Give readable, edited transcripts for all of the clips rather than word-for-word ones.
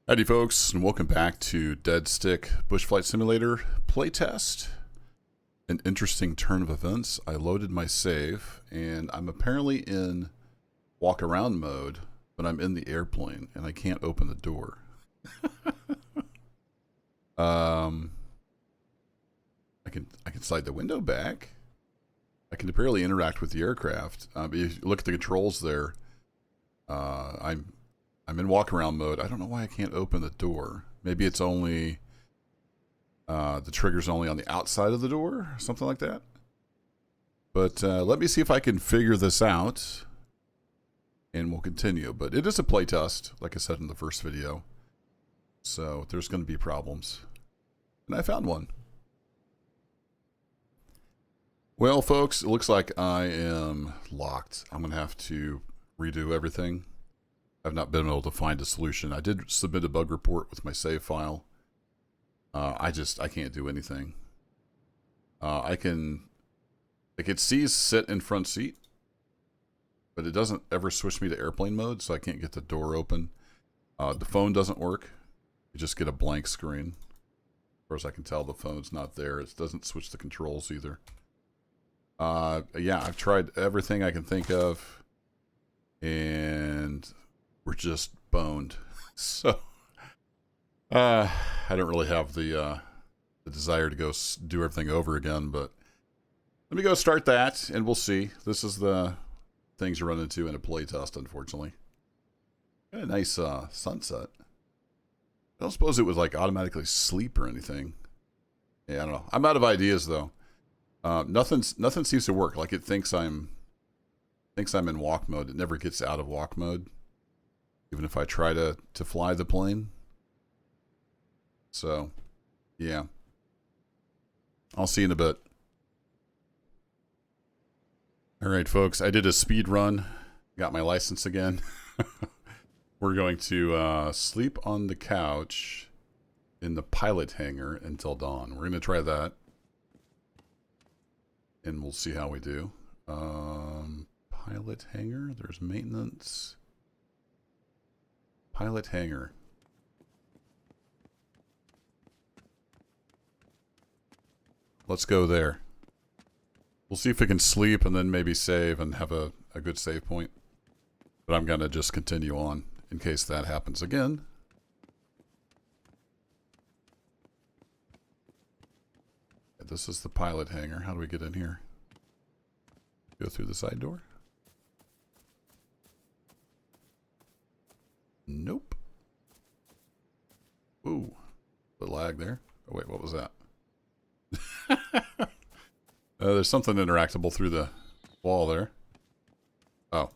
Howdy folks, and welcome back to Deadstick Bush Flight Simulator Playtest. An interesting turn of events. I loaded my save, and I'm apparently in walk around mode, but I'm in the airplane, and I can't open the door. I can slide the window back. I can apparently interact with the aircraft. But if you look at the controls there, I'm in walk around mode. I don't know why I can't open the door. Maybe it's only the trigger's only on the outside of the door, something like that. But let me see if I can figure this out, and we'll continue. But it is a playtest, like I said in the first video, so there's going to be problems, and I found one. Well, folks, it looks like I am locked. I'm going to have to redo everything. I've not been able to find a solution. I did submit a bug report with my save file. I can't do anything. I can, like, it sees sit in front seat, but it doesn't ever switch me to airplane mode, so I can't get the door open. The phone doesn't work. You just get a blank screen. Of course, I can tell the phone's not there. It doesn't switch the controls either. Yeah, I've tried everything I can think of, and we're just boned. So I don't really have the desire to go do everything over again, but let me go start that, and we'll see. This is the things you run into in a playtest, unfortunately. Got a nice sunset. I don't suppose it would like automatically sleep or anything. Yeah, I don't know. I'm out of ideas though. Nothing seems to work. Like it thinks I'm in walk mode. It never gets out of walk mode, even if I try to fly the plane. So, yeah. I'll see you in a bit. Alright, folks. I did a speed run. Got my license again. We're going to sleep on the couch in the pilot hangar until dawn. We're going to try that. And we'll see how we do. Pilot hangar. There's maintenance. Pilot hangar. Let's go there. We'll see if we can sleep and then maybe save and have a good save point. But I'm going to just continue on in case that happens again. This is the pilot hangar. How do we get in here? Go through the side door? Nope. Ooh. The lag there. Oh, wait, what was that? There's something interactable through the wall there. Oh.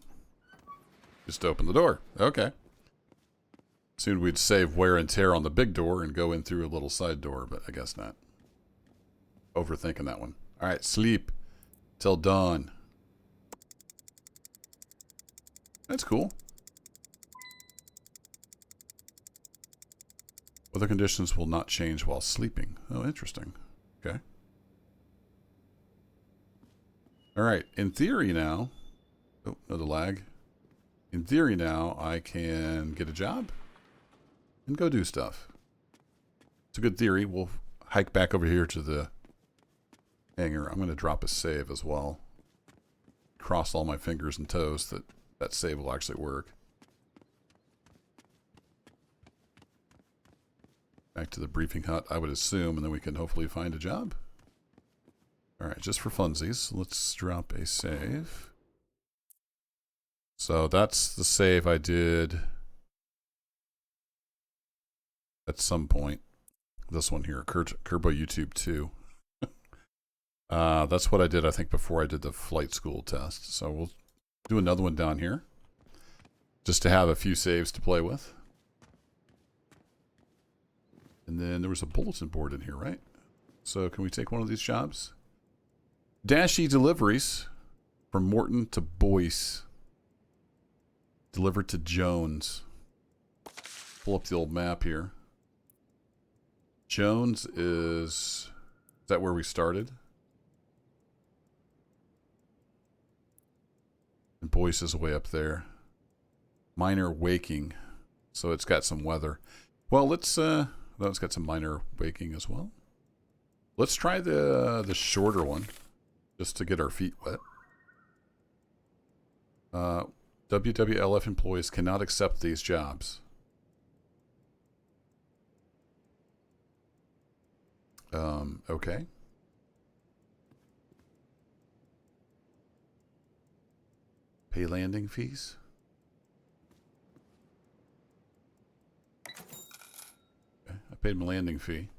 Just open the door. Okay. Soon we'd save wear and tear on the big door and go in through a little side door, but I guess not. Overthinking that one. Alright, sleep till dawn. That's cool. Weather conditions will not change while sleeping. Oh, interesting. Okay. Alright, in theory now... Oh, another lag. In theory now, I can get a job and go do stuff. It's a good theory. We'll hike back over here to the hangar. I'm going to drop a save as well. Cross all my fingers and toes that that save will actually work. Back to the briefing hut, I would assume, and then we can hopefully find a job. Alright, just for funsies, let's drop a save. So that's the save I did at some point. This one here, Kerbo YouTube 2. That's what I did, I think, before I did the flight school test. So we'll do another one down here, just to have a few saves to play with. And then there was a bulletin board in here, right? So can we take one of these jobs? Dashy deliveries from Morton to Boyce. Delivered to Jones. Pull up the old map here. Jones is that where we started? And Boyce is way up there. Minor waking. So it's got some weather. Well, let's that one's got some minor waking as well. Let's try the shorter one, just to get our feet wet. WWLF employees cannot accept these jobs. Okay. Pay landing fees. Okay, I paid my landing fee.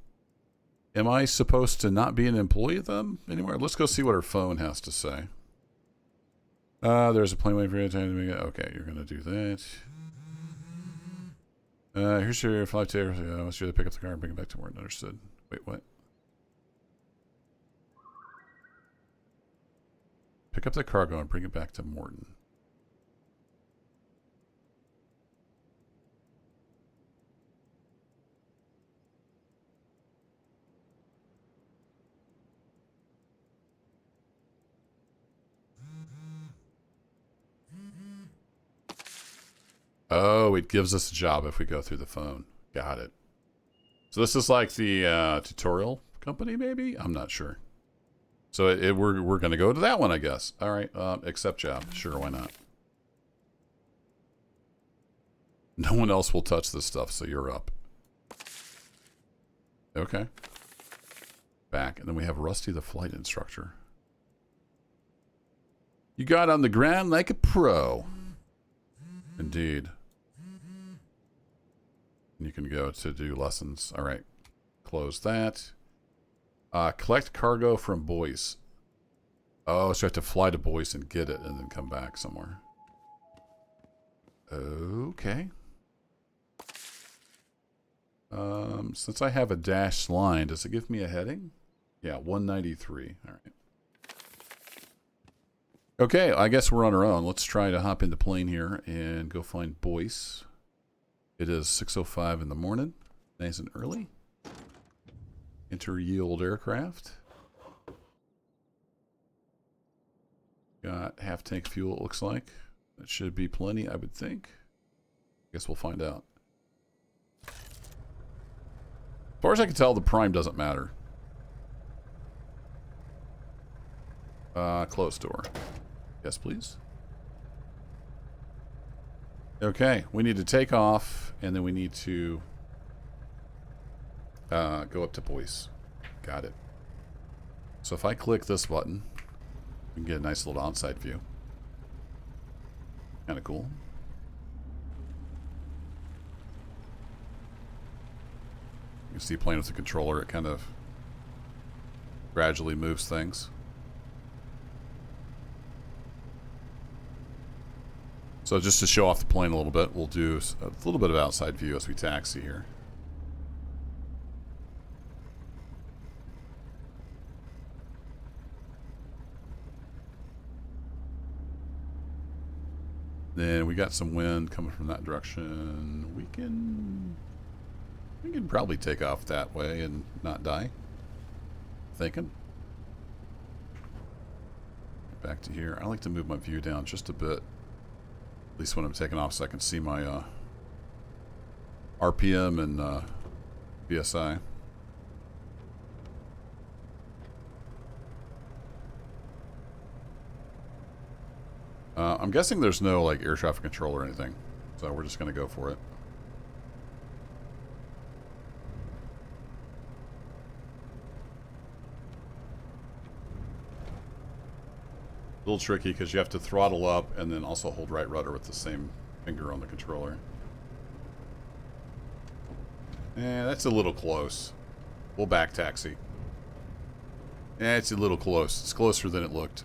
Am I supposed to not be an employee of them anymore? Let's go see what her phone has to say. There's a plane waiting for you to make it. Okay, you're gonna do that. Here's your flight ticket. I want you to pick up the car and bring it back to work. Understood. Wait, what? Pick up the cargo and bring it back to Morton. Oh, it gives us a job if we go through the phone. Got it. So this is like the tutorial company, maybe? I'm not sure. So we're going to go to that one, I guess. All right, accept job. Sure, why not? No one else will touch this stuff, so you're up. Okay. Back, and then we have Rusty the flight instructor. You got on the ground like a pro. Indeed. You can go to do lessons. All right. Close that. Collect cargo from Boyce. Oh, so I have to fly to Boyce and get it and then come back somewhere. Okay. Since I have a dashed line, does it give me a heading? Yeah, 193. All right. Okay, I guess we're on our own. Let's try to hop in the plane here and go find Boyce. It is 6:05 in the morning. Nice and early. Inter-yield aircraft. Got half tank fuel, it looks like. That should be plenty, I would think. Guess we'll find out. As far as I can tell, the prime doesn't matter. Closed door. Yes, please. Okay, we need to take off, and then we need to go up to Boyce. Got it. So if I click this button, we can get a nice little outside view. Kind of cool. You can see playing with the controller, it kind of gradually moves things. So just to show off the plane a little bit, we'll do a little bit of outside view as we taxi here. Then we got some wind coming from that direction. We can probably take off that way and not die. Thinking. Back to here. I like to move my view down just a bit. At least when I'm taking off so I can see my RPM and BSI. I'm guessing there's no like air traffic control or anything, so we're just going to go for it. A little tricky because you have to throttle up and then also hold right rudder with the same finger on the controller. That's a little close. We'll back taxi. It's a little close. It's closer than it looked.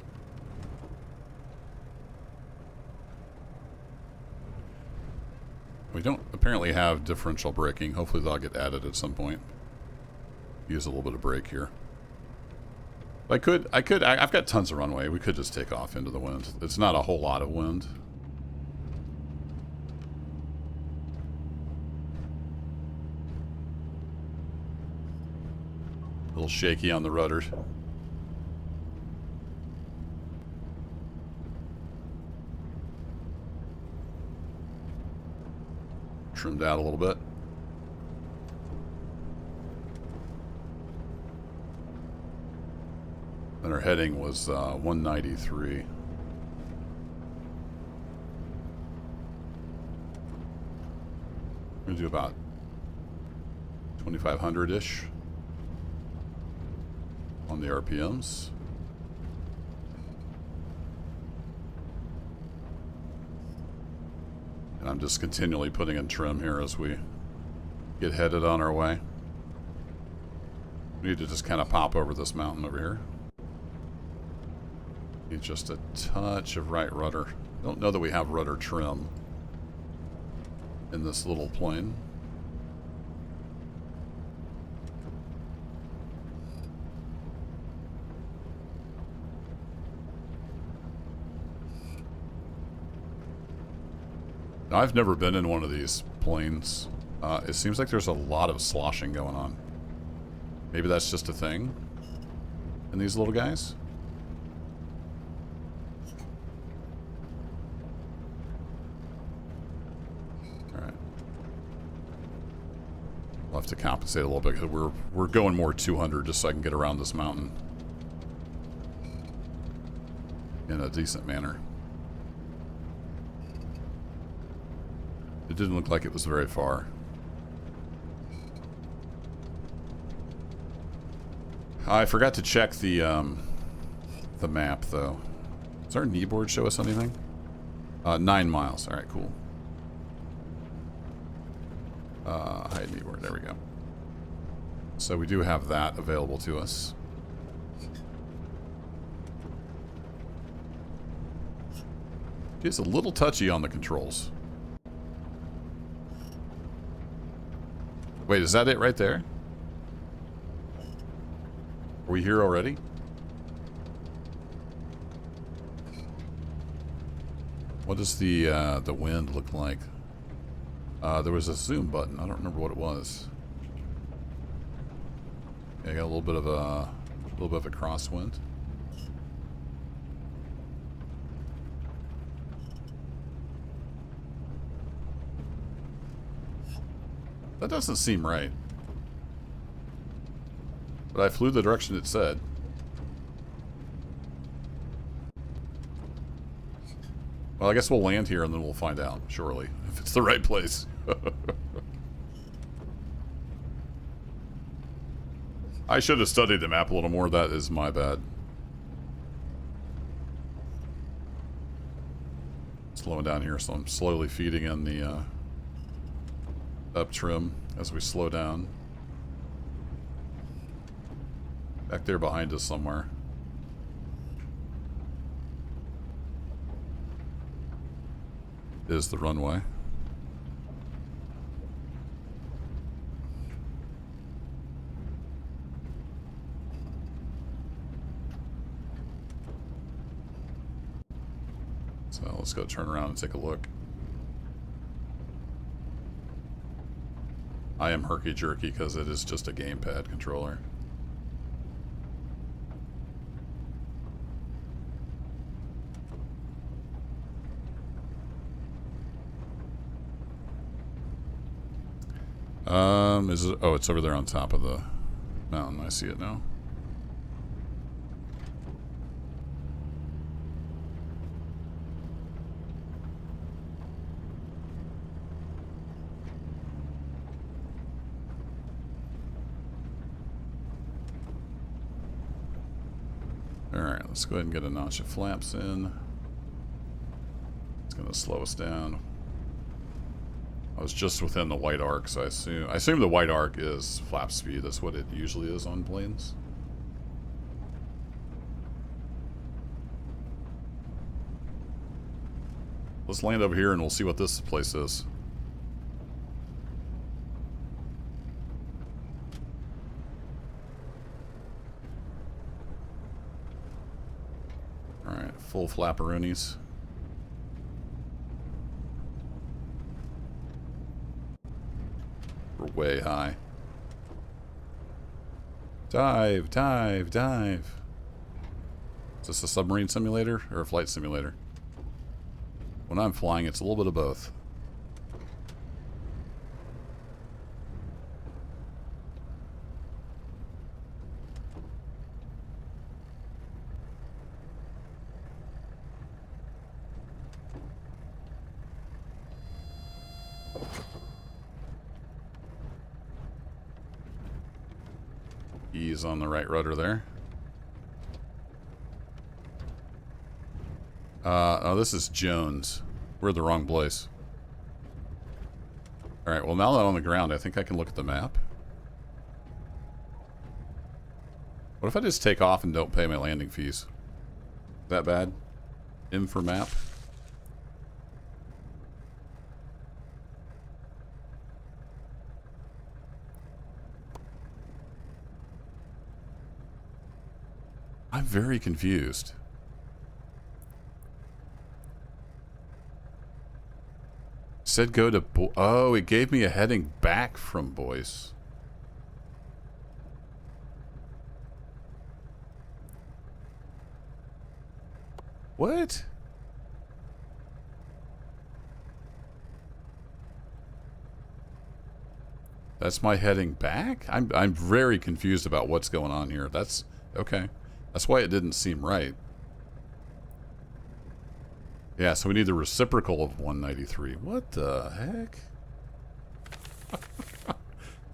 We don't apparently have differential braking. Hopefully that'll get added at some point. Use a little bit of brake here. I've got tons of runway. We could just take off into the wind. It's not a whole lot of wind. A little shaky on the rudder. Trimmed out a little bit. And our heading was 193. We're going to do about 2,500-ish on the RPMs. And I'm just continually putting in trim here as we get headed on our way. We need to just kind of pop over this mountain over here. Need just a touch of right rudder. Don't know that we have rudder trim in this little plane. Now, I've never been in one of these planes. It seems like there's a lot of sloshing going on. Maybe that's just a thing in these little guys. Alright. We'll have to compensate a little bit because we're going more 200 just so I can get around this mountain in a decent manner. It didn't look like it was very far. I forgot to check the map, though. Does our kneeboard show us anything? 9 miles. All right, cool. Hide kneeboard. There we go. So we do have that available to us. It's a little touchy on the controls. Wait, is that it right there? Are we here already? What does the wind look like? There was a zoom button. I don't remember what it was. Yeah, I got a little bit of a crosswind. That doesn't seem right. But I flew the direction it said. Well, I guess we'll land here and then we'll find out, surely, if it's the right place. I should have studied the map a little more. That is my bad. Slowing down here, so I'm slowly feeding in the up trim as we slow down. Back there behind us somewhere. Is the runway. So let's go turn around and take a look. I am herky-jerky because it is just a gamepad controller. Is it? Oh, it's over there on top of the mountain. I see it now. Alright, let's go ahead and get a notch of flaps in. It's going to slow us down. I was just within the white arc, so I assume the white arc is flap speed. That's what it usually is on planes. Let's land over here and we'll see what this place is. Alright, full flapperoonies. We're way high. Dive, dive, dive. Is this a submarine simulator or a flight simulator? When I'm flying, it's a little bit of both. ease on the right rudder there. Oh, this is Jones. We're at the wrong place. Alright, well now that I'm on the ground, I think I can look at the map. What if I just take off and don't pay my landing fees? Is that bad? In for map? I'm very confused. Said go to oh, it gave me a heading back from Boyce. What? That's my heading back? I'm very confused about what's going on here. That's okay. That's why it didn't seem right. Yeah, so we need the reciprocal of 193. What the heck?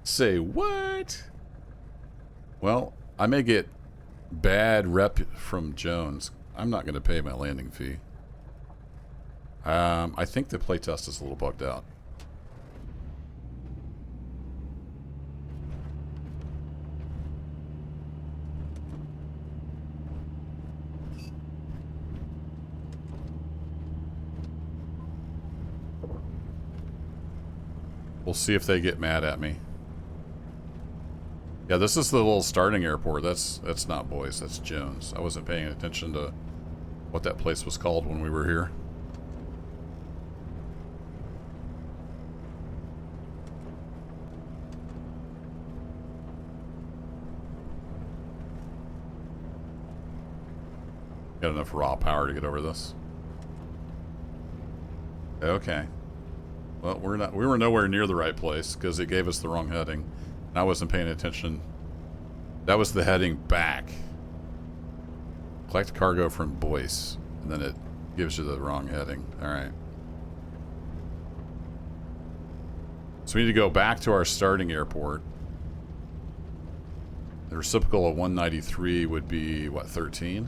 Say what? Well, I may get bad rep from Jones. I'm not going to pay my landing fee. I think the playtest is a little bugged out. We'll see if they get mad at me. Yeah, this is the little starting airport. That's not Boyce, that's Jones. I wasn't paying attention to what that place was called when we were here. Got enough raw power to get over this. Okay. Well, we were nowhere near the right place because it gave us the wrong heading. I wasn't paying attention. That was the heading back. Collect cargo from Boyce, and then it gives you the wrong heading. All right. So we need to go back to our starting airport. The reciprocal of 193 would be, what, 13?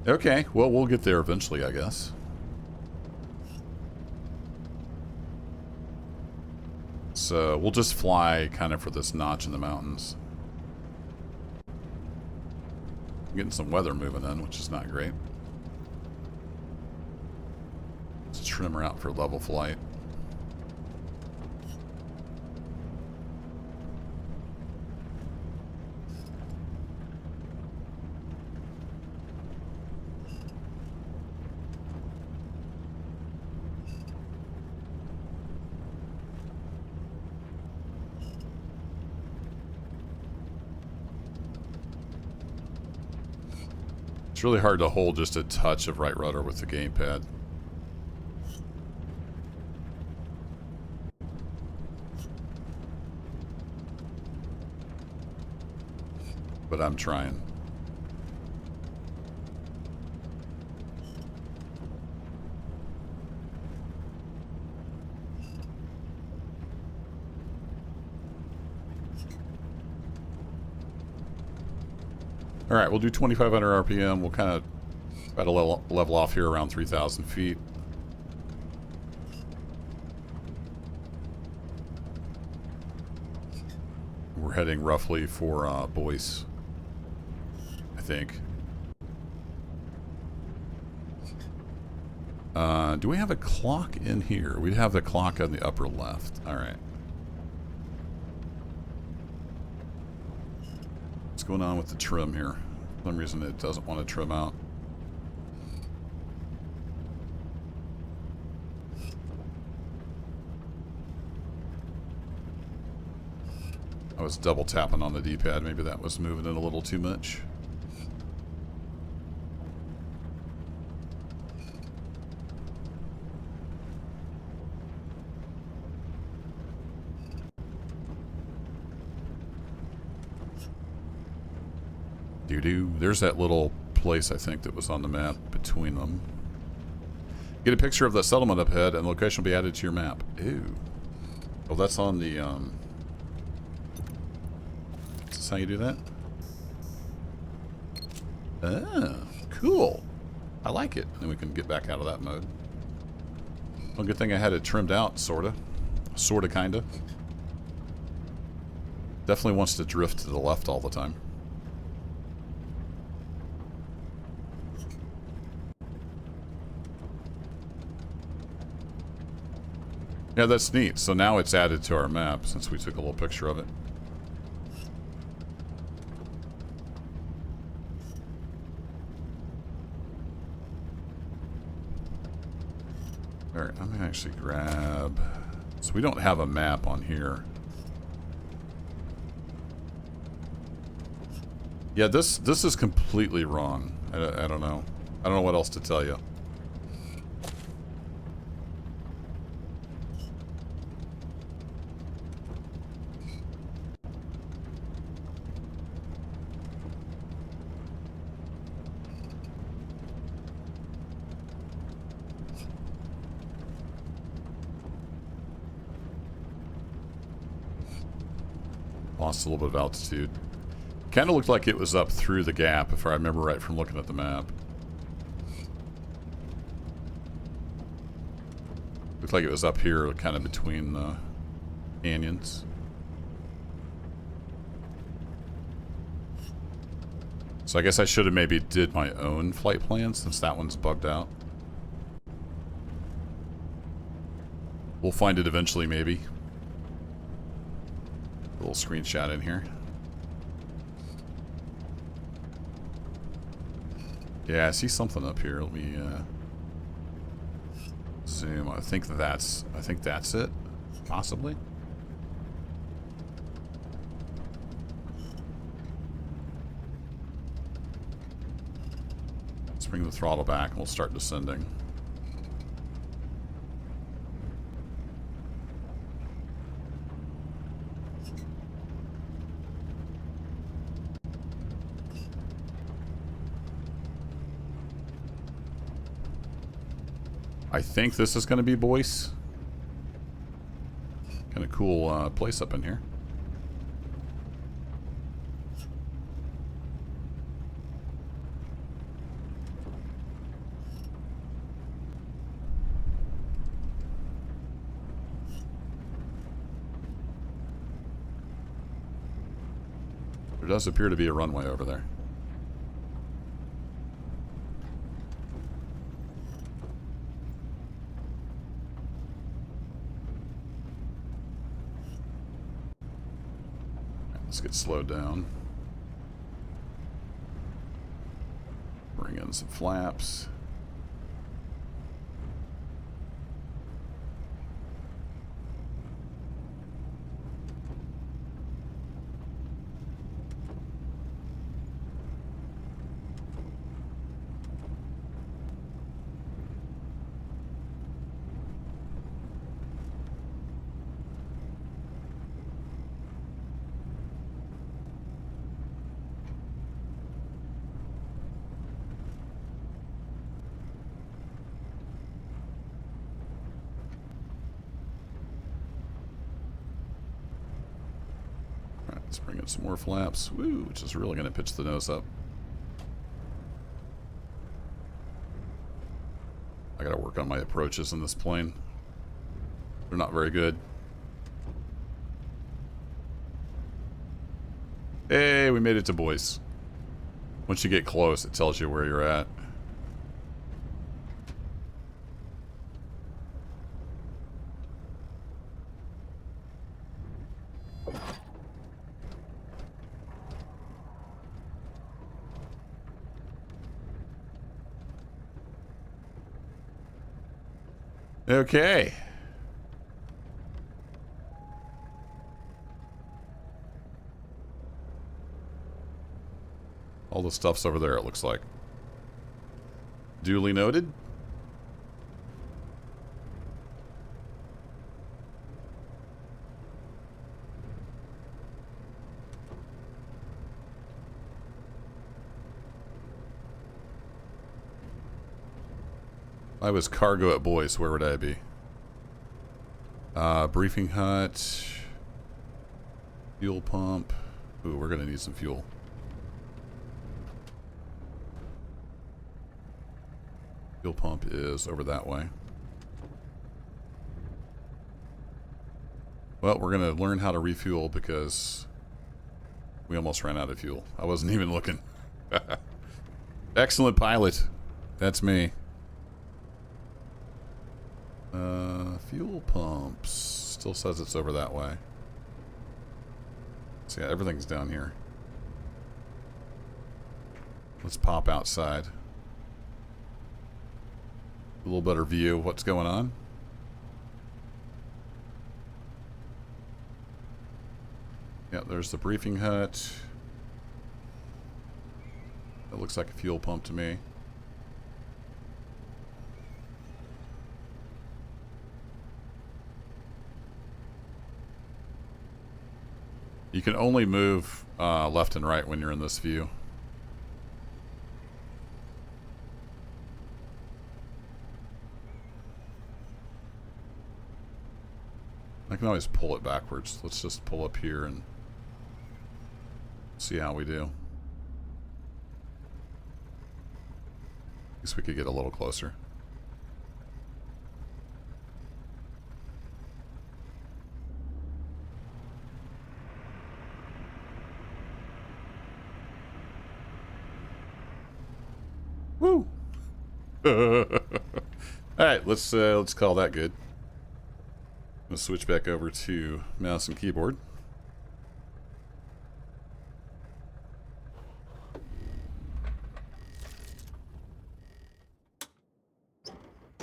Okay, well, we'll get there eventually, I guess. So we'll just fly kind of for this notch in the mountains. I'm getting some weather moving in, which is not great. Let's trim her out for level flight. It's really hard to hold just a touch of right rudder with the gamepad. But I'm trying. All right, we'll do 2,500 RPM. We'll kind of try to level off here around 3,000 feet. We're heading roughly for Boyce, I think. Do we have a clock in here? We have the clock on the upper left. All right. What's going on with the trim here? For some reason it doesn't want to trim out. I was double tapping on the D-pad. Maybe that was moving it a little too much. Doo-doo. There's that little place, I think, that was on the map between them. Get a picture of the settlement up ahead, and the location will be added to your map. Ew. Oh, that's on the, Is this how you do that? Ah, cool. I like it. And we can get back out of that mode. Well, good thing I had it trimmed out, sorta. Sorta, kinda. Definitely wants to drift to the left all the time. Yeah, that's neat. So now it's added to our map since we took a little picture of it. Alright, I'm gonna actually grab... So we don't have a map on here. Yeah, this is completely wrong. I don't know. I don't know what else to tell you. Lost a little bit of altitude. Kind of looked like it was up through the gap, if I remember right from looking at the map. Looked like it was up here, kind of between the canyons. So I guess I should have maybe did my own flight plan, since that one's bugged out. We'll find it eventually, maybe. A little screenshot in here. Yeah, I see something up here. Let me zoom. I think that's it. Possibly. Let's bring the throttle back and we'll start descending. I think this is going to be Boyce. Kind of cool place up in here. There does appear to be a runway over there. Let's get slowed down. Bring in some flaps. Let's bring in some more flaps. Woo, which is really going to pitch the nose up. I got to work on my approaches in this plane. They're not very good. Hey, we made it to Boyce. Once you get close, it tells you where you're at. Okay. All the stuff's over there, it looks like. Duly noted. I was cargo at Boyce. Where would I be? Briefing hut. Fuel pump. Ooh, we're gonna need some fuel. Fuel pump is over that way. Well, we're gonna learn how to refuel because we almost ran out of fuel. I wasn't even looking. Excellent pilot. That's me. Fuel pumps. Still says it's over that way. So yeah, everything's down here. Let's pop outside. A little better view of what's going on. Yeah, there's the briefing hut. That looks like a fuel pump to me. You can only move left and right when you're in this view. I can always pull it backwards. Let's just pull up here and see how we do. I guess we could get a little closer. Woo! All right, let's call that good. Let's switch back over to mouse and keyboard.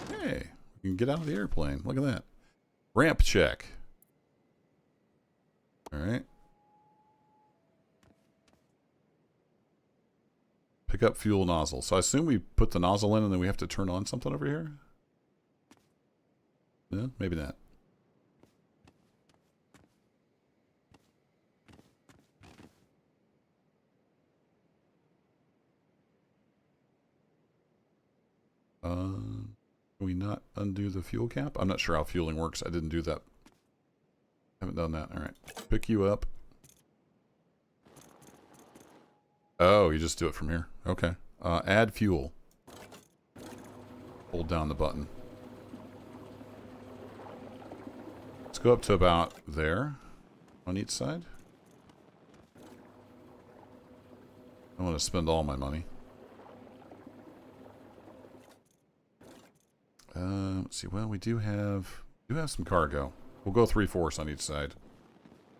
Hey, we can get out of the airplane. Look at that. Ramp check. All right. Pick up fuel nozzle. So I assume we put the nozzle in and then we have to turn on something over here? No, maybe not. Can we not undo the fuel cap? I'm not sure how fueling works. I didn't do that. Haven't done that. All right. Pick you up. Oh, you just do it from here. Okay. Add fuel. Hold down the button. Let's go up to about there on each side. I want to spend all my money. Let's see. Well, we do have some cargo. We'll go 3/4 on each side.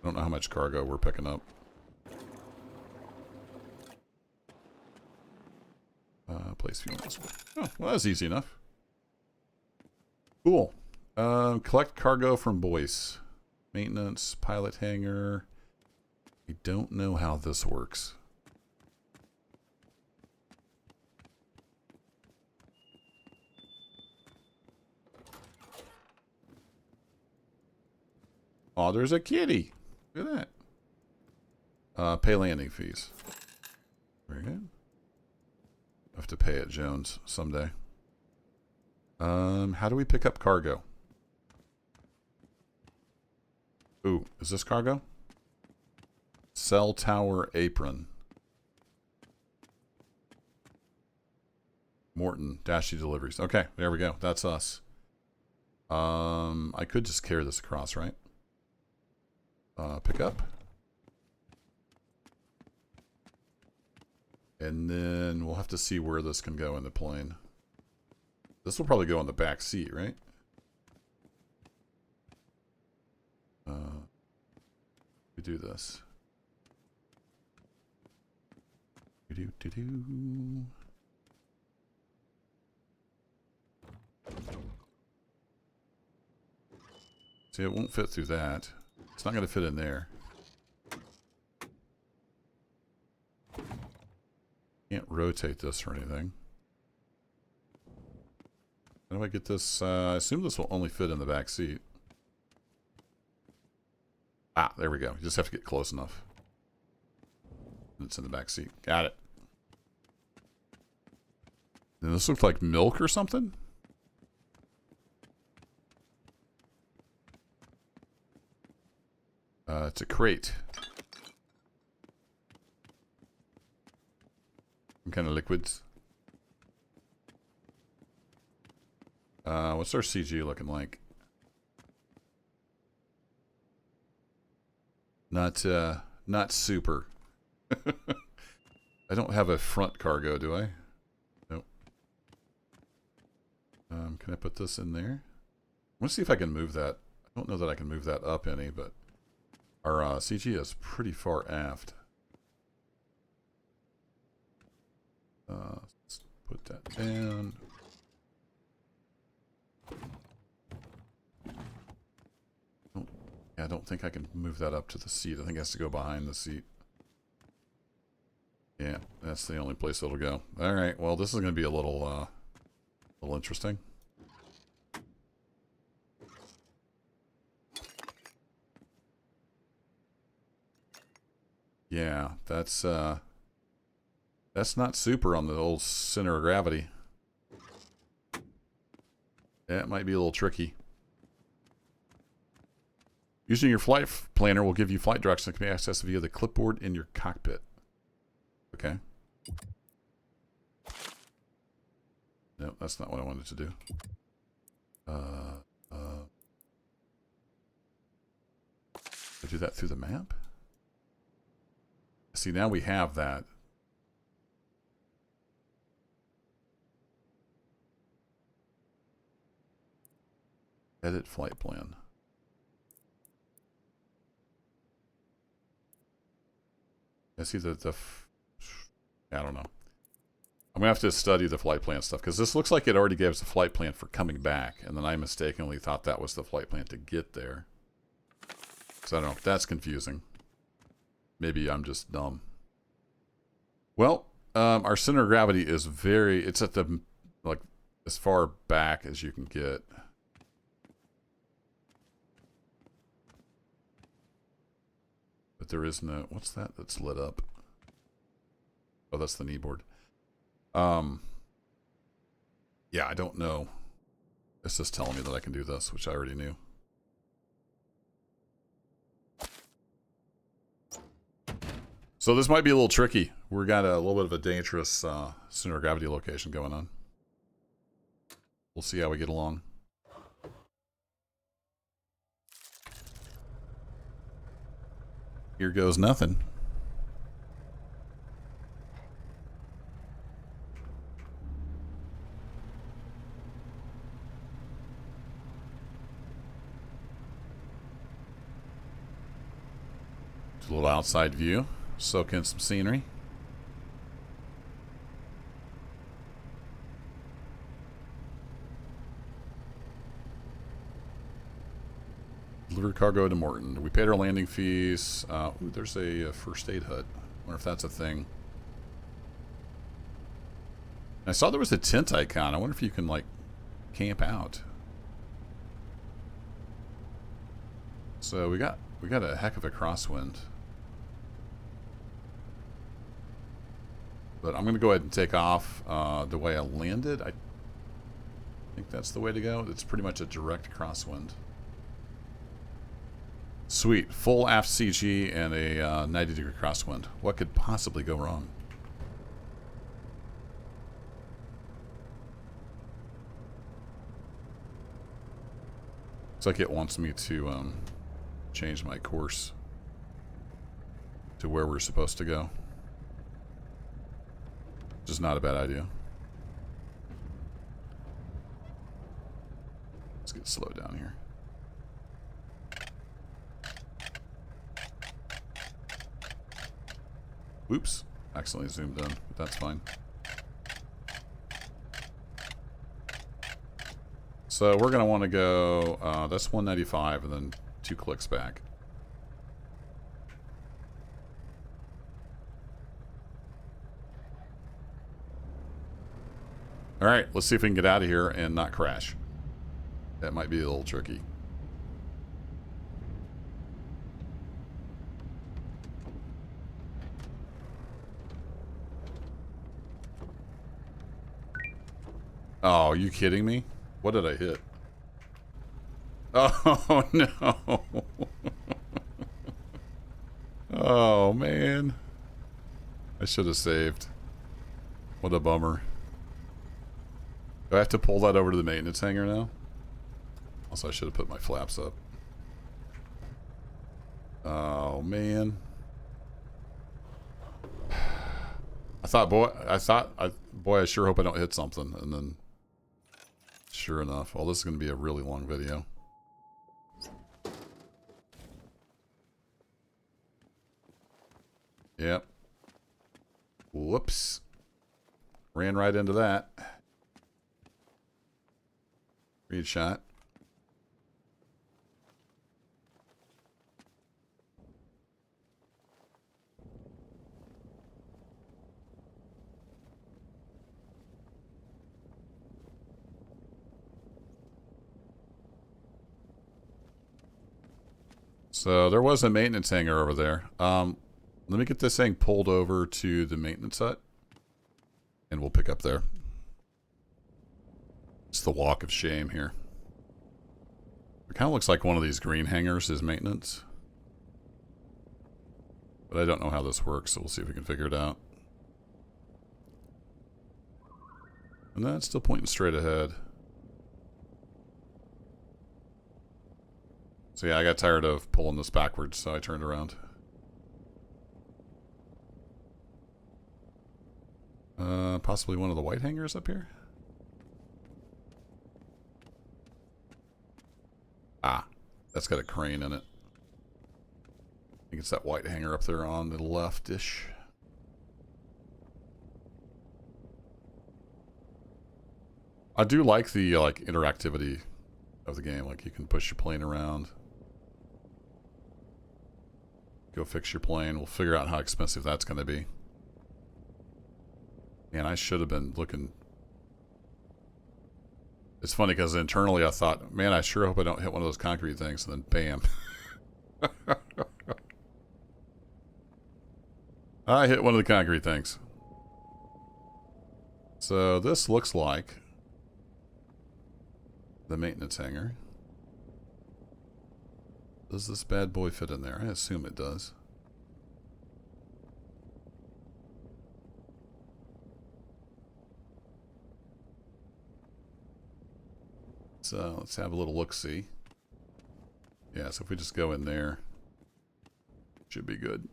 I don't know how much cargo we're picking up. Place fuel. Oh, well, that's easy enough. Cool. Collect cargo from Boyce. Maintenance, pilot hangar. We don't know how this works. Oh, there's a kitty. Look at that. Pay landing fees. Very good. Have to pay it, Jones, someday. How do we pick up cargo? Ooh, is this cargo? Cell tower apron. Morton, Dashy deliveries. Okay, there we go. That's us. I could just carry this across, right? Pick up. And then we'll have to see where this can go in the plane. This will probably go on the back seat, right? We do this. Do-do-do-do. See, it won't fit through that. It's not going to fit in there. Can't rotate this or anything. How do I get this? I assume this will only fit in the back seat. Ah, there we go. You just have to get close enough. It's in the back seat. Got it. And this looks like milk or something? It's a crate. Some kind of liquids. What's our CG looking like? Not super. I don't have a front cargo, do I? Nope. Can I put this in there? I want to see if I can move that. I don't know that I can move that up any, but our CG is pretty far aft. Let's put that down. I don't think I can move that up to the seat. I think it has to go behind the seat. Yeah, that's the only place it'll go. All right, well, this is going to be a little interesting. Yeah, that's not super on the old center of gravity. That might be a little tricky. Using your flight planner will give you flight directions that can be accessed via the clipboard in your cockpit. Okay. No, that's not what I wanted to do. I do that through the map? See, now we have that. Edit flight plan. I see I don't know. I'm going to have to study the flight plan stuff, because this looks like it already gave us a flight plan for coming back, and then I mistakenly thought that was the flight plan to get there. So I don't know. That's confusing. Maybe I'm just dumb. Well, our center of gravity is it's at the, like, as far back as you can get. But there is no, what's that that's lit up? Oh, that's the kneeboard. Yeah, I don't know. It's just telling me that I can do this, which I already knew. So this might be a little tricky. We've got a little bit of a dangerous center of gravity location going on. We'll see how we get along. Here goes nothing. Just a little outside view. Soak in some scenery. Delivered cargo to Morton. We paid our landing fees. Ooh, there's a first aid hut. Wonder if that's a thing. I saw there was a tent icon. I wonder if you can, like, camp out. So we got a heck of a crosswind. But I'm going to go ahead and take off the way I landed. I think that's the way to go. It's pretty much a direct crosswind. Sweet. Full aft CG and a 90-degree crosswind. What could possibly go wrong? Looks like it wants me to change my course to where we're supposed to go. Which is not a bad idea. Let's get slow down here. Oops, accidentally zoomed in, but that's fine. So we're going to want to go, that's 195 and then 2 clicks back. All right, let's see if we can get out of here and not crash. That might be a little tricky. Oh, are you kidding me? What did I hit? Oh, no. Oh, man. I should have saved. What a bummer. Do I have to pull that over to the maintenance hangar now? Also, I should have put my flaps up. Oh, man. Boy, I sure hope I don't hit something. And then, sure enough. Well, this is going to be a really long video. Yep. Whoops. Ran right into that. Read shot. So there was a maintenance hangar over there. Let me get this thing pulled over to the maintenance hut, and we'll pick up there. It's the walk of shame here. It kind of looks like one of these green hangars is maintenance. But I don't know how this works, so we'll see if we can figure it out. And that's still pointing straight ahead. So yeah, I got tired of pulling this backwards, so I turned around. Possibly one of the white hangars up here? Ah, that's got a crane in it. I think it's that white hangar up there on the left-ish. I do like the interactivity of the game. Like, you can push your plane around. Go fix your plane. We'll figure out how expensive that's going to be. And I should have been looking. It's funny because internally I thought, man, I sure hope I don't hit one of those concrete things. And then bam. I hit one of the concrete things. So this looks like the maintenance hangar. Does this bad boy fit in there? I assume it does. So let's have a little look-see. Yeah, so if we just go in there, should be good.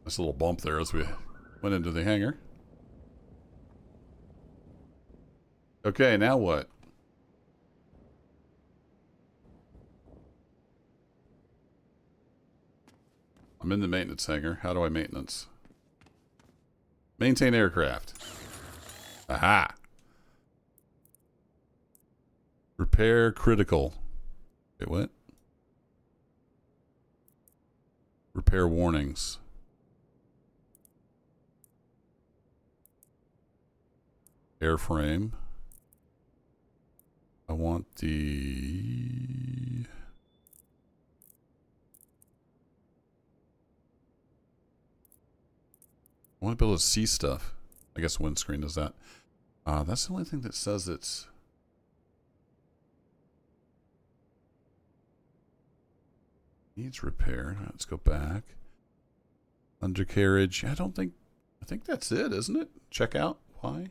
Nice little bump there as we went into the hangar. Okay, now what? I'm in the maintenance hangar. How do I maintenance? Maintain aircraft. Aha! Repair critical. Wait, what? Repair warnings. Airframe. I want the... I want to be able to see stuff. I guess windscreen does that. That's the only thing that says it's... needs repair. Let's go back. Undercarriage. I think that's it, isn't it? Check out. Why?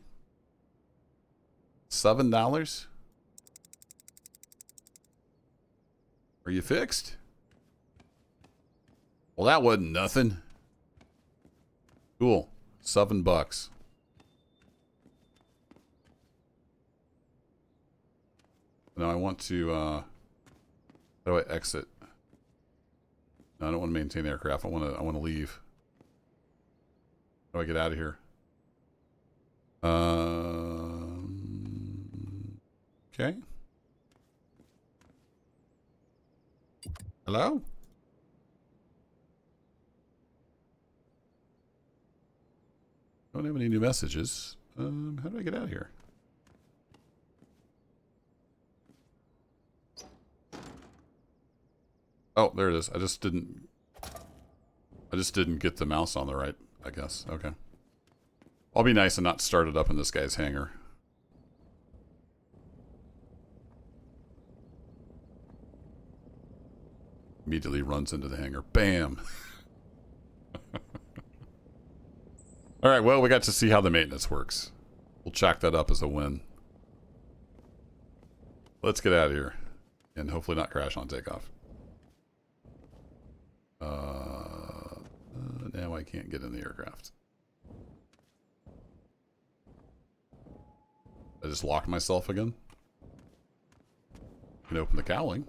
$7? Are you fixed? Well, that wasn't nothing. Cool. $7. Now I want to, how do I exit? No, I don't want to maintain aircraft. I want to leave. How do I get out of here? Okay. Hello? Don't have any new messages. How do I get out of here? Oh, there it is. I just didn't get the mouse on the right, I guess. Okay. I'll be nice and not start it up in this guy's hangar. Immediately runs into the hangar. Bam! Alright, well, we got to see how the maintenance works. We'll chalk that up as a win. Let's get out of here. And hopefully not crash on takeoff. Now I can't get in the aircraft. I just locked myself again. Can open the cowling.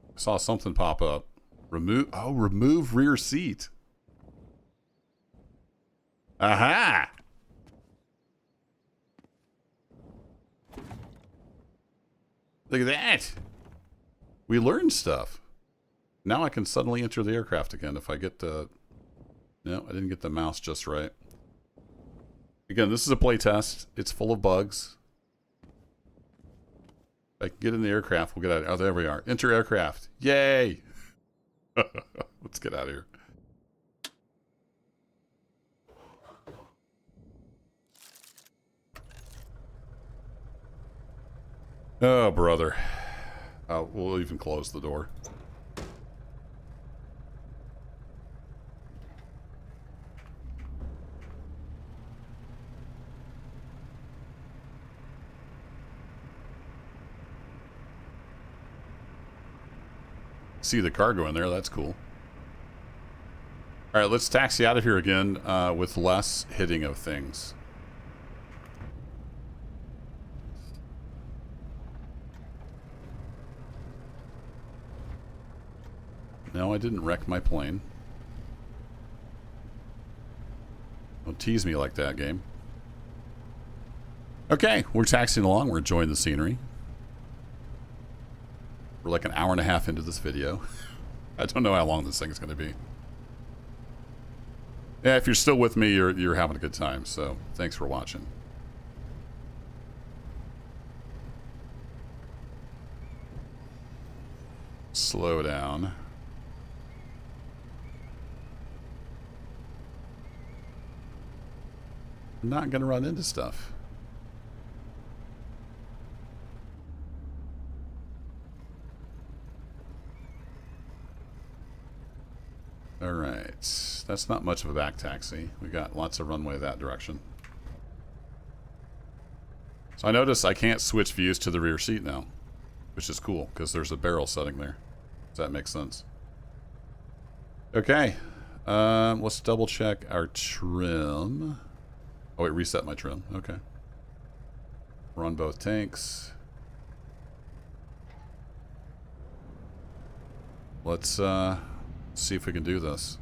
I saw something pop up. Remove rear seat. Aha! Look at that. We learned stuff. Now I can suddenly enter the aircraft again if I get the... No, I didn't get the mouse just right. Again, this is a playtest. It's full of bugs. If I can get in the aircraft, we'll get out. Oh, there we are. Enter aircraft. Yay! Let's get out of here. Oh, brother. We'll even close the door. See the cargo in there. That's cool. All right, let's taxi out of here again with less hitting of things. No, I didn't wreck my plane. Don't tease me like that, game. Okay, we're taxiing along. We're enjoying the scenery. We're like an hour and a half into this video. I don't know how long this thing is going to be. Yeah, if you're still with me, you're having a good time. So thanks for watching. Slow down. I'm not going to run into stuff. Alright, that's not much of a back taxi. We got lots of runway that direction. So I notice I can't switch views to the rear seat now, which is cool because there's a barrel setting there. Does that make sense? Okay, let's double check our trim. Oh, wait, reset my trim. Okay. We're on both tanks. Let's see if we can do this.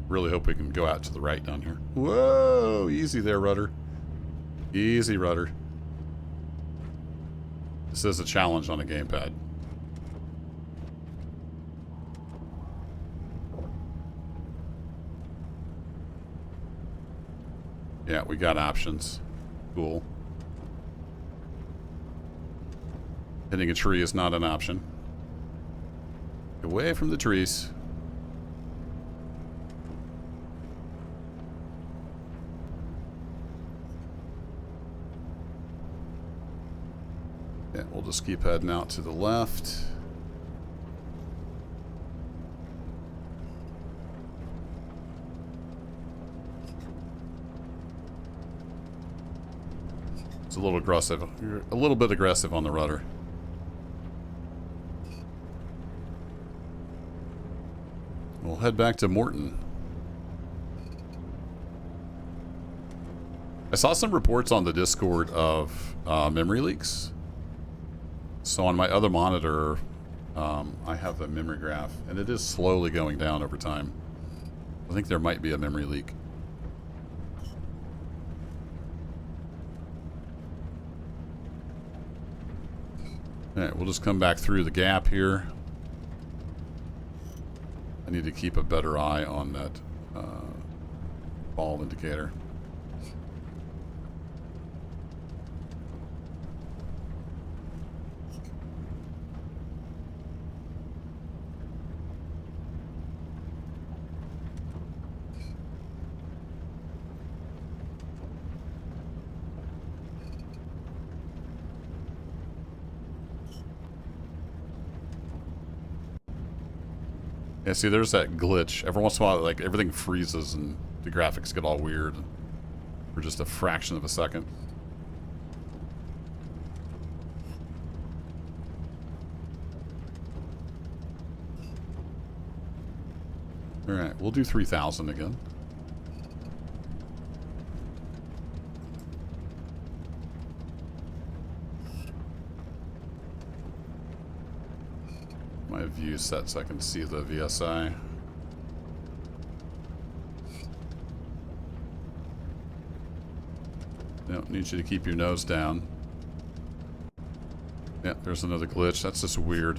Really hope we can go out to the right down here. Whoa! Easy there, rudder. Easy, rudder. This is a challenge on a gamepad. Yeah, we got options. Cool. Hitting a tree is not an option. Away from the trees. Yeah, we'll just keep heading out to the left. It's a little aggressive. You're a little bit aggressive on the rudder. We'll head back to Morton. I saw some reports on the Discord of memory leaks. So on my other monitor, I have a memory graph, and it is slowly going down over time. I think there might be a memory leak. Alright, we'll just come back through the gap here. I need to keep a better eye on that Ball indicator. Yeah, see, there's that glitch. Every once in a while, like, everything freezes and the graphics get all weird for just a fraction of a second. Alright, we'll do 3,000 again. My view set so I can see the VSI. No, need you to keep your nose down. Yeah, there's another glitch. That's just weird.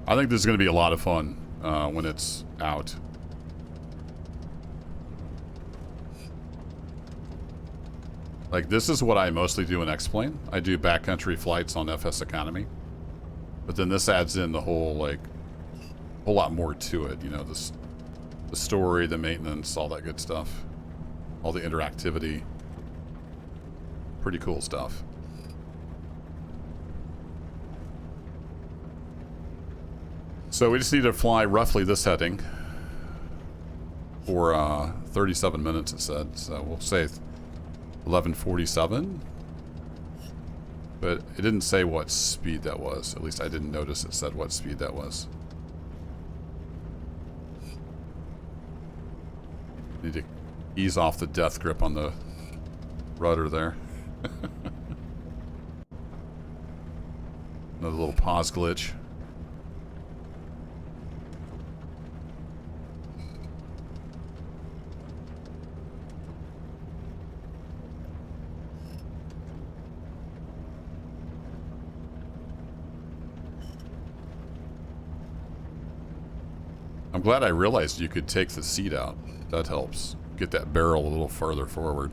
I think this is going to be a lot of fun when it's out. Like, this is what I mostly do in X-Plane. I do backcountry flights on FS Economy. But then this adds in the whole, like, a whole lot more to it. You know, the story, the maintenance, all that good stuff. All the interactivity. Pretty cool stuff. So we just need to fly roughly this heading for 37 minutes, it said. So we'll say 11:47. But it didn't say what speed that was. At least I didn't notice it said what speed that was. Need to ease off the death grip on the rudder there. Another little pause glitch. I'm glad I realized you could take the seat out. That helps. Get that barrel a little further forward.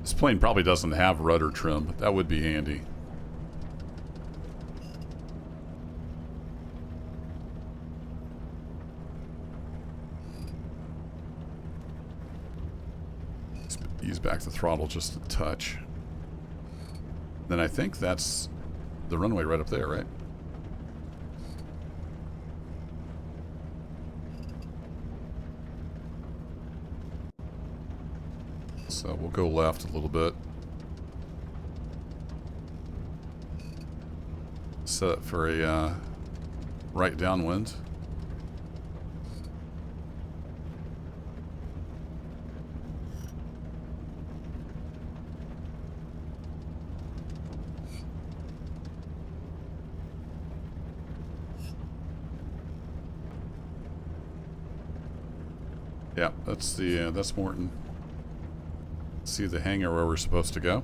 This plane probably doesn't have rudder trim, but that would be handy. Ease back the throttle just a touch. Then I think that's the runway right up there, right? So we'll go left a little bit. Set it for a right downwind. Yeah, that's the that's Morton. See the hangar where we're supposed to go.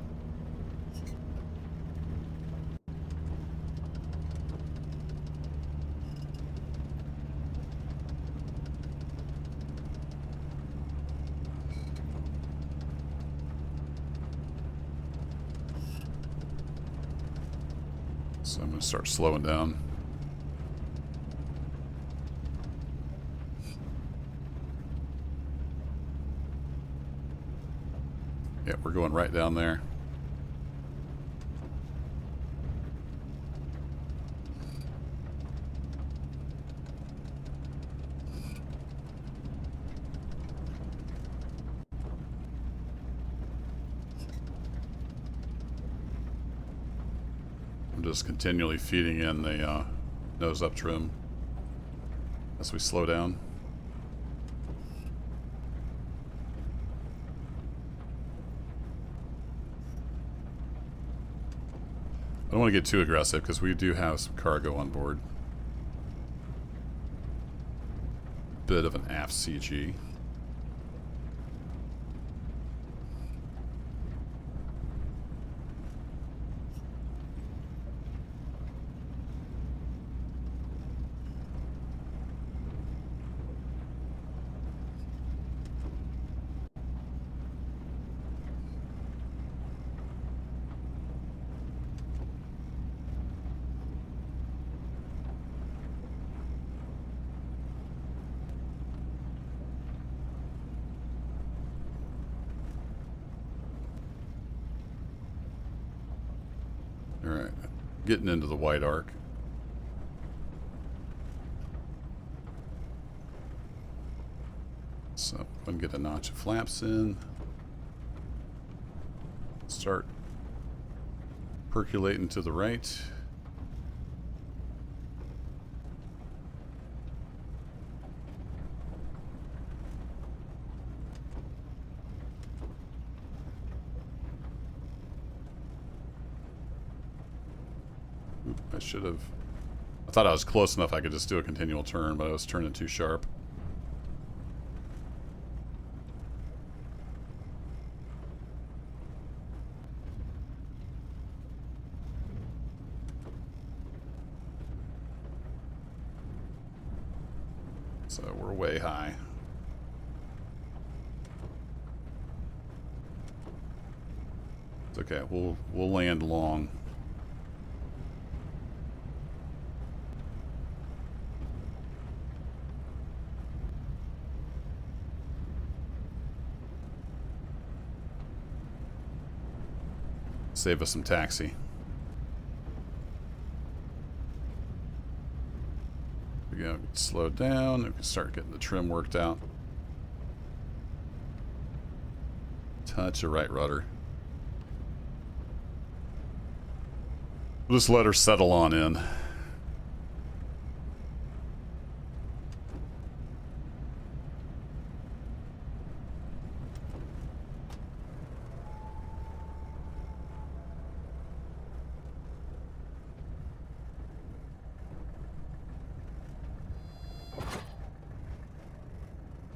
So I'm going to start slowing down. Yeah, we're going right down there. I'm just continually feeding in the nose up trim as we slow down. don't want to get too aggressive because we do have some cargo on board. Bit of an aft CG. Alright, getting into the white arc. So, go ahead and get a notch of flaps in. Start percolating to the right. I should have... I thought I was close enough I could just do a continual turn, but I was turning too sharp. So we're way high. It's okay, we'll land long. Save us some taxi. We go, slow down, we can start getting the trim worked out. Touch a right rudder. We'll just let her settle on in.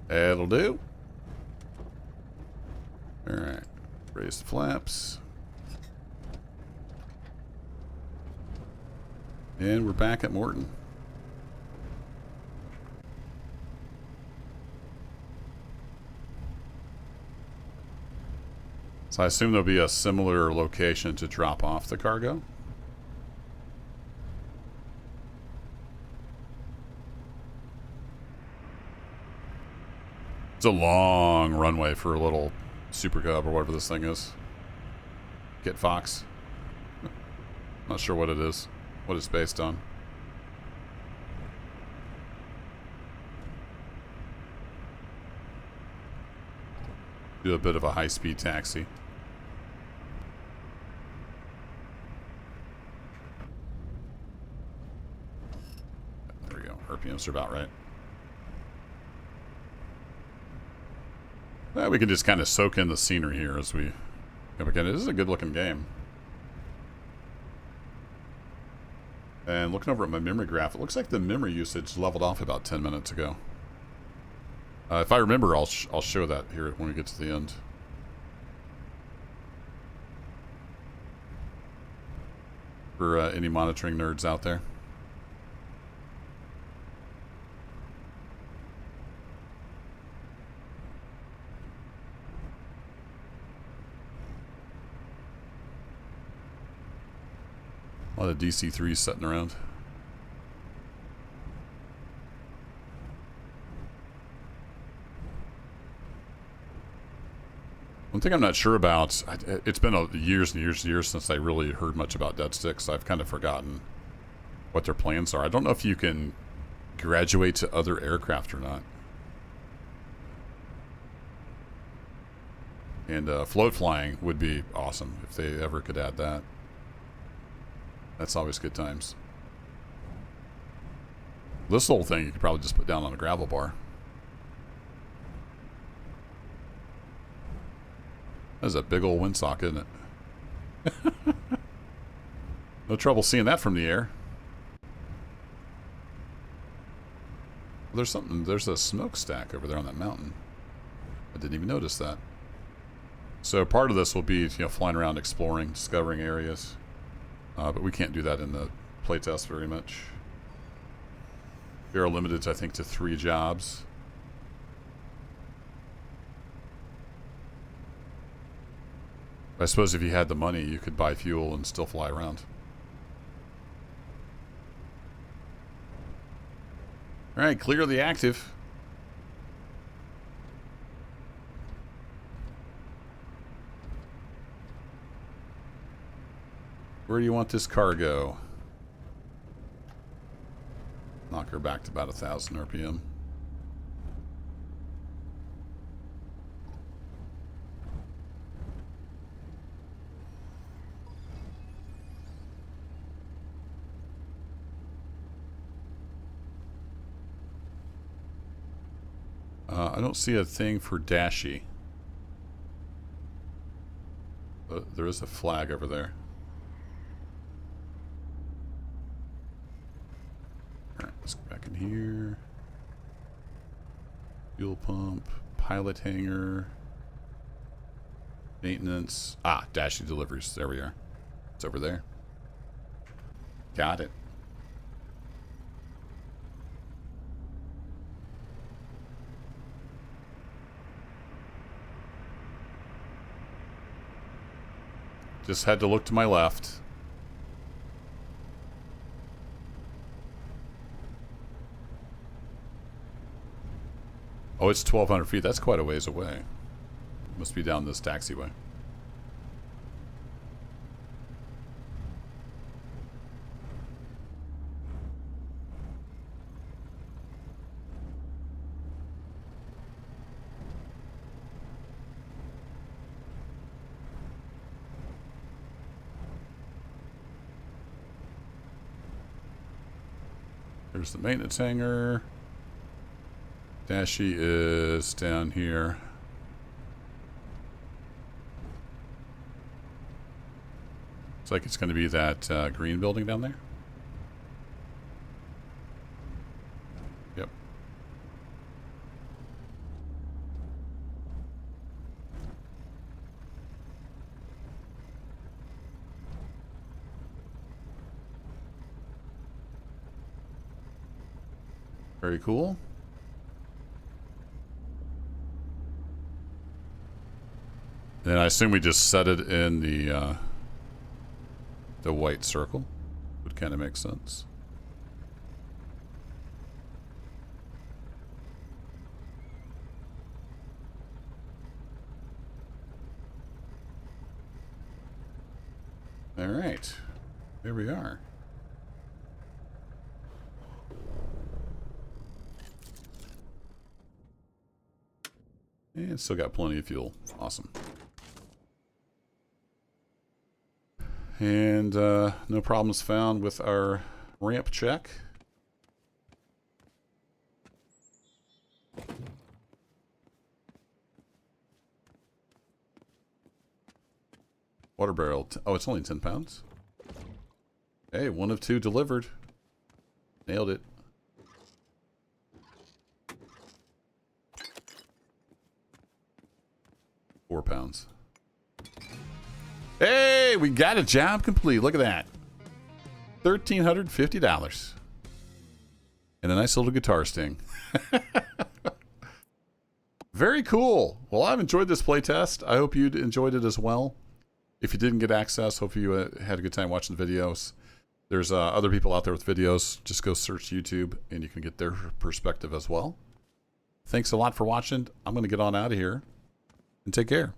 That'll do. Alright. Raise the flaps. And we're back at Morton. So I assume there'll be a similar location to drop off the cargo. It's a long runway for a little Super Cub or whatever this thing is. Get Fox. Not sure what it is. What it's based on. Do a bit of a high-speed taxi. There we go. RPMs are about right. Well, we can just kind of soak in the scenery here as we come again. This is a good-looking game. And looking over at my memory graph, it looks like the memory usage leveled off about 10 minutes ago. If I remember, I'll show that here when we get to the end. For any monitoring nerds out there. A lot of DC-3s sitting around. One thing I'm not sure about, it's been years and years and years since I really heard much about Deadstick, so I've kind of forgotten what their plans are. I don't know if you can graduate to other aircraft or not. And float flying would be awesome if they ever could add that. That's always good times. This little thing you could probably just put down on a gravel bar. That's a big old windsock, isn't it? No trouble seeing that from the air. There's a smokestack over there on that mountain. I didn't even notice that. So part of this will be, you know, flying around, exploring, discovering areas. But we can't do that in the playtest very much. We are limited, I think, to 3 jobs. I suppose if you had the money, you could buy fuel and still fly around. Alright, clear the active. Where do you want this cargo? Knock her back to about 1,000 RPM. I don't see a thing for Dashy. There is a flag over there. Alright, let's go back in here. Fuel pump, pilot hangar, maintenance. Ah, Dashy deliveries. There we are. It's over there. Got it. Just had to look to my left. Oh, it's 1,200 feet. That's quite a ways away. Must be down this taxiway. There's the maintenance hangar. Dashy is down here. Looks like it's going to be that green building down there. Yep. Very cool. And I assume we just set it in the white circle. Would kind of make sense. All right, there we are. And still got plenty of fuel. Awesome. And no problems found with our ramp check. Water barrel. Oh, it's only 10 pounds. Hey, 1 of 2 delivered. Nailed it. £4. Hey, we got a job complete. Look at that. $1,350. And a nice little guitar sting. Very cool. Well, I've enjoyed this playtest. I hope you enjoyed it as well. If you didn't get access, hope you had a good time watching the videos. There's other people out there with videos. Just go search YouTube and you can get their perspective as well. Thanks a lot for watching. I'm going to get on out of here and take care.